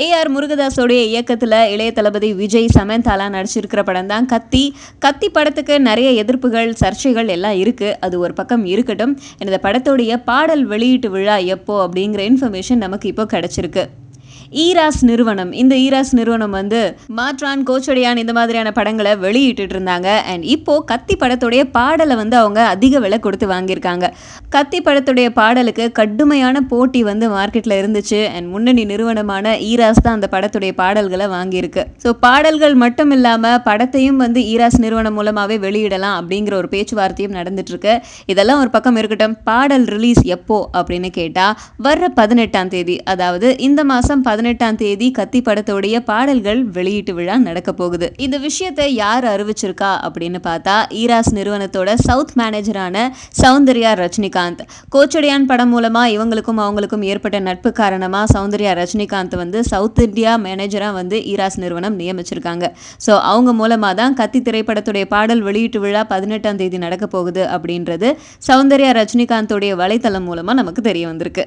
AR முருகதாஸோடைய இயக்கத்தில் இளைய தளபதி விஜய் சமந்தாலா நடிச்சிருக்கிற படம் தான் கத்தி. கத்தி படத்துக்கு நிறைய எதிர்ப்புகள், சர்ச்சைகள் எல்லாம் இருக்குது. அது ஒரு பக்கம் இருக்கட்டும். இந்த படத்தோடைய பாடல் வெளியீட்டு விழா எப்போ அப்படிங்கிற இன்ஃபர்மேஷன் நமக்கு இப்போ கிடச்சிருக்கு. ஈராஸ் நிறுவனம், இந்த ஈராஸ் நிறுவனம் வந்து மாற்றான், கோச்சடையான் இந்த மாதிரியான படங்களை வெளியிட்டு இருந்தாங்க. அண்ட் இப்போ கத்தி படத்துடைய பாடலை வந்து அவங்க அதிக விலை கொடுத்து வாங்கியிருக்காங்க. கத்தி படத்துடைய பாடலுக்கு கடுமையான போட்டி வந்து மார்க்கெட்டில் இருந்துச்சு. அண்ட் முன்னணி நிறுவனமான ஈராஸ் தான் அந்த படத்துடைய பாடல்களை வாங்கியிருக்கு. ஸோ பாடல்கள் மட்டும் இல்லாமல் படத்தையும் வந்து ஈராஸ் நிறுவனம் மூலமாகவே வெளியிடலாம் அப்படிங்கிற ஒரு பேச்சுவார்த்தையும் நடந்துட்டு இருக்கு. இதெல்லாம் ஒரு பக்கம் இருக்கட்டும். பாடல் ரிலீஸ் எப்போ அப்படின்னு கேட்டால் வர்ற 18ஆம் தேதி, அதாவது இந்த மாதம் 18ஆம் தேதி கத்தி படத்தோடைய பாடல்கள் வெளியீட்டு விழா நடக்க போகுது. இந்த விஷயத்தை யார் அறிவிச்சிருக்கா அப்படின்னு பார்த்தா ஈராஸ் நிறுவனத்தோட சவுத் மேனேஜரான சௌந்தர்யா ரஜினிகாந்த். கோச்சடையான் படம் மூலமா இவங்களுக்கும் அவங்களுக்கும் ஏற்பட்ட நட்பு காரணமா சௌந்தர்யா ரஜினிகாந்த் வந்து சவுத் இந்தியா மேனேஜரா வந்து ஈராஸ் நிறுவனம் நியமிச்சிருக்காங்க. ஸோ அவங்க மூலமா தான் கத்தி திரைப்படத்துடைய பாடல் வெளியீட்டு விழா 18ஆம் தேதி நடக்க போகுது அப்படின்றது சௌந்தர்யா ரஜினிகாந்தோடைய வலைத்தளம் மூலமா நமக்கு தெரிய வந்திருக்கு.